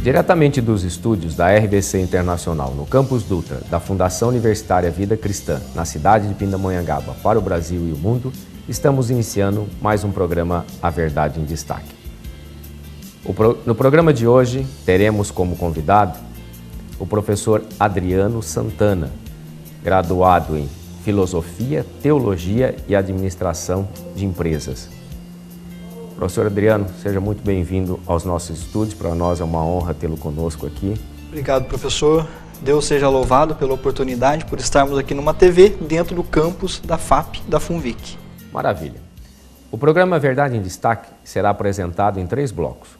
Diretamente dos estúdios da RBC Internacional, no Campus Dutra, da Fundação Universitária Vida Cristã, na cidade de Pindamonhangaba, para o Brasil e o mundo, estamos iniciando mais um programa A Verdade em Destaque. No programa de hoje, teremos como convidado o professor Adriano Santana, graduado em Filosofia, Teologia e Administração de Empresas. Professor Adriano, seja muito bem-vindo aos nossos estúdios. Para nós é uma honra tê-lo conosco aqui. Obrigado, professor. Deus seja louvado pela oportunidade, por estarmos aqui numa TV dentro do campus da FAP, da FUNVIC. Maravilha. O programa Verdade em Destaque será apresentado em 3 blocos,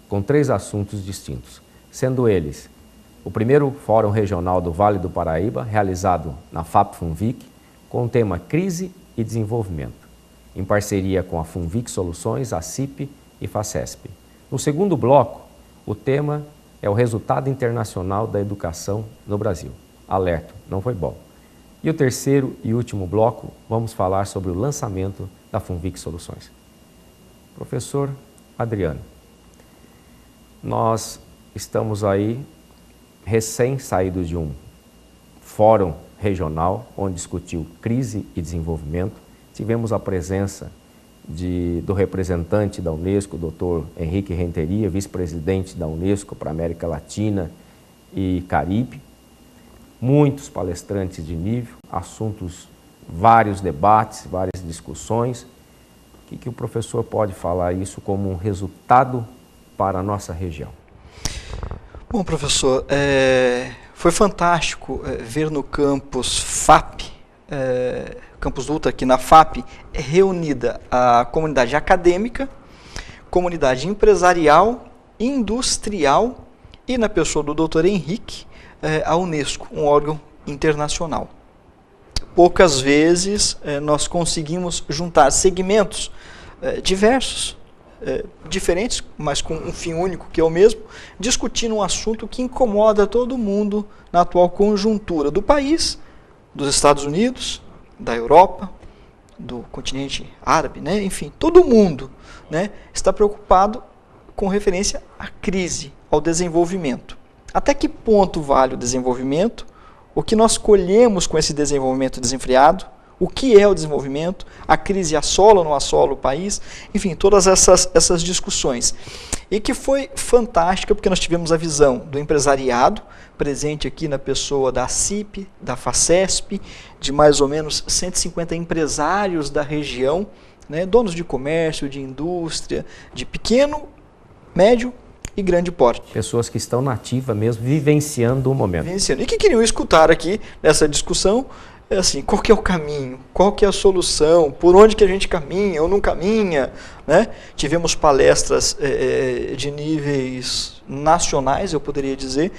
com 3 assuntos distintos, sendo eles o primeiro Fórum Regional do Vale do Paraíba, realizado na FAP-FUNVIC, com o tema Crise e Desenvolvimento, em parceria com a FUNVIC Soluções, a CIP e FACESP. No segundo bloco, o tema é o resultado internacional da educação no Brasil. Alerta, não foi bom. E o terceiro e último bloco, vamos falar sobre o lançamento da FUNVIC Soluções. Professor Adriano, nós estamos aí recém-saídos de um fórum regional onde discutiu crise e desenvolvimento. Tivemos a presença do representante da Unesco, Dr. Henrique Renteria, vice-presidente da Unesco para a América Latina e Caribe. Muitos palestrantes de nível, assuntos, vários debates, várias discussões. O que o professor pode falar isso como um resultado para a nossa região? Bom, professor, foi fantástico ver no campus FAP, Campus Dutra, aqui na FAP, reunida a comunidade acadêmica, comunidade empresarial, industrial e, na pessoa do Dr. Henrique, a Unesco, um órgão internacional. Poucas vezes nós conseguimos juntar segmentos diversos, diferentes, mas com um fim único, que é o mesmo, discutindo um assunto que incomoda todo mundo na atual conjuntura do país, dos Estados Unidos, da Europa, do continente árabe, né? Enfim, todo mundo, né, está preocupado com referência à crise, ao desenvolvimento. Até que ponto vale o desenvolvimento? O que nós colhemos com esse desenvolvimento desenfreado? O que é o desenvolvimento? A crise assola ou não assola o país? Enfim, todas essas discussões. E que foi fantástica, porque nós tivemos a visão do empresariado, presente aqui na pessoa da CIP, da FACESP, de mais ou menos 150 empresários da região, né, donos de comércio, de indústria, de pequeno, médio e grande porte. Pessoas que estão na ativa mesmo, vivenciando o momento. E que queriam escutar aqui nessa discussão, assim, qual que é o caminho, qual que é a solução, por onde que a gente caminha ou não caminha, né? Tivemos palestras de níveis nacionais, eu poderia dizer,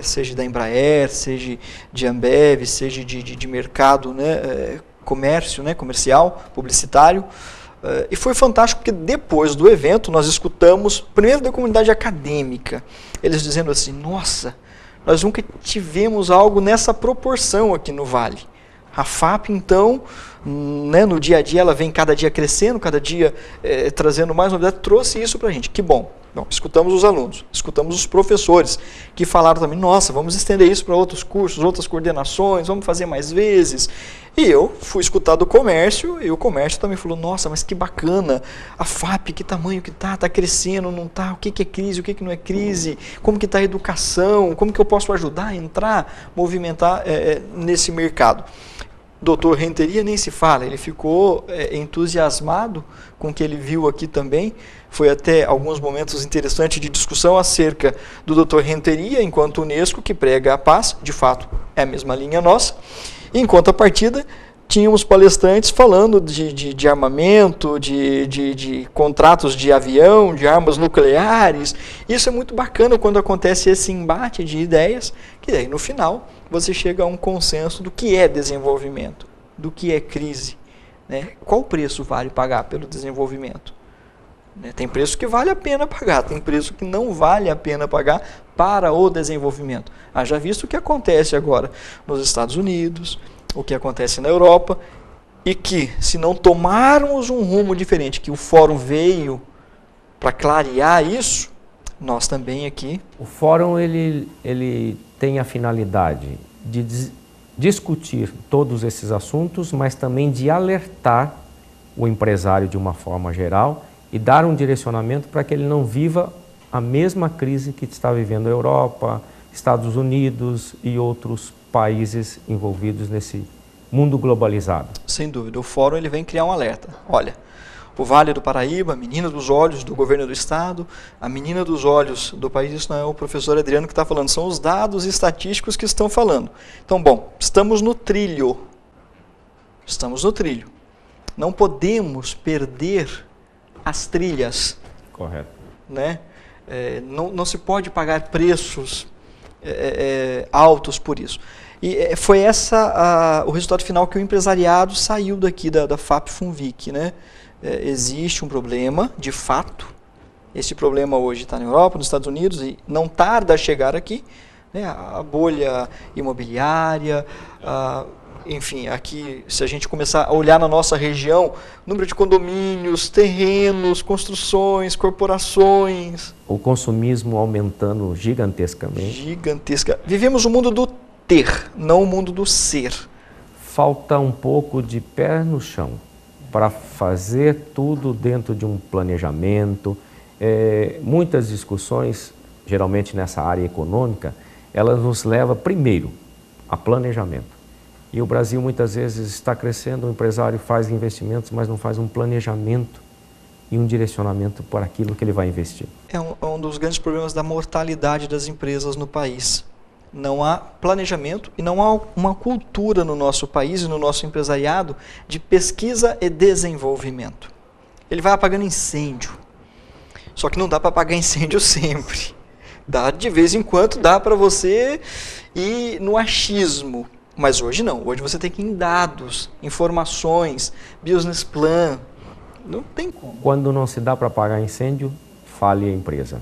seja da Embraer, seja de Ambev, seja de mercado, né? Comércio, né? Comercial, publicitário, e foi fantástico porque depois do evento nós escutamos, primeiro da comunidade acadêmica, eles dizendo assim, nossa, nós nunca tivemos algo nessa proporção aqui no Vale. A FAP, então, né, no dia a dia, ela vem cada dia crescendo, cada dia trazendo mais novidade, trouxe isso para a gente. Que bom. Bom, escutamos os alunos, escutamos os professores, que falaram também, nossa, vamos estender isso para outros cursos, outras coordenações, vamos fazer mais vezes. E eu fui escutar do comércio, e o comércio também falou, nossa, mas que bacana, a FAP, que tamanho que está crescendo, não está, o que é crise, o que não é crise, como que está a educação, como que eu posso ajudar a entrar, movimentar nesse mercado. Dr. Renteria nem se fala, ele ficou entusiasmado com o que ele viu aqui também. Foi até alguns momentos interessantes de discussão acerca do Dr. Renteria, enquanto Unesco, que prega a paz, de fato é a mesma linha nossa. E, em contrapartida, tínhamos palestrantes falando de armamento, de contratos de avião, de armas nucleares. Isso é muito bacana quando acontece esse embate de ideias, que aí no final você chega a um consenso do que é desenvolvimento, do que é crise, né? Qual preço vale pagar pelo desenvolvimento? Tem preço que vale a pena pagar, tem preço que não vale a pena pagar para o desenvolvimento. Já visto o que acontece agora nos Estados Unidos, o que acontece na Europa, e que, se não tomarmos um rumo diferente, que o fórum veio para clarear isso, Nós também aqui. O fórum ele tem a finalidade de discutir todos esses assuntos, mas também de alertar o empresário de uma forma geral e dar um direcionamento para que ele não viva a mesma crise que está vivendo a Europa, Estados Unidos e outros países envolvidos nesse mundo globalizado. Sem dúvida, o fórum ele vem criar um alerta. Olha, o Vale do Paraíba, a menina dos olhos do governo do estado, a menina dos olhos do país, isso não é o professor Adriano que está falando, são os dados estatísticos que estão falando. Então, bom, estamos no trilho. Estamos no trilho. Não podemos perder as trilhas. Correto. Né? Não se pode pagar preços altos por isso. E foi o resultado final que o empresariado saiu daqui da FAP-FUNVIC, né? Existe um problema, de fato. Esse problema hoje está na Europa, nos Estados Unidos, e não tarda a chegar aqui, né? A bolha imobiliária, enfim, aqui, se a gente começar a olhar na nossa região, número de condomínios, terrenos, construções, corporações. O consumismo aumentando gigantescamente. Gigantesca. Vivemos o mundo do ter, não o mundo do ser. Falta um pouco de pé no chão para fazer tudo dentro de um planejamento. Muitas discussões, geralmente nessa área econômica, elas nos levam primeiro a planejamento. E o Brasil muitas vezes está crescendo, o empresário faz investimentos, mas não faz um planejamento e um direcionamento para aquilo que ele vai investir. É um dos grandes problemas da mortalidade das empresas no país. Não há planejamento e não há uma cultura no nosso país e no nosso empresariado de pesquisa e desenvolvimento. Ele vai apagando incêndio. Só que não dá para apagar incêndio sempre. De vez em quando dá para você ir no achismo. Mas hoje não. Hoje você tem que ir em dados, informações, business plan. Não tem como. Quando não se dá para apagar incêndio, fale a empresa.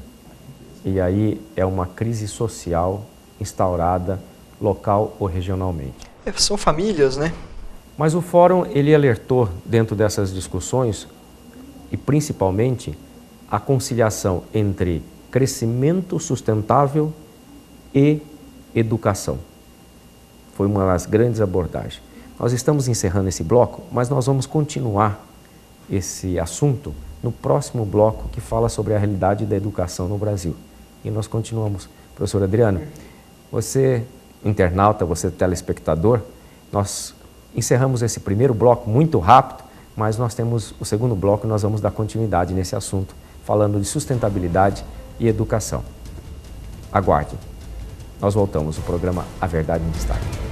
E aí é uma crise social instaurada local ou regionalmente. São famílias, né? Mas o fórum, ele alertou dentro dessas discussões e principalmente a conciliação entre crescimento sustentável e educação. Foi uma das grandes abordagens. Nós estamos encerrando esse bloco, mas nós vamos continuar esse assunto no próximo bloco que fala sobre a realidade da educação no Brasil. E nós continuamos. Professor Adriano, você, internauta, você, telespectador, nós encerramos esse primeiro bloco muito rápido, mas nós temos o segundo bloco e nós vamos dar continuidade nesse assunto, falando de sustentabilidade e educação. Aguarde. Nós voltamos ao programa A Verdade em Destaque.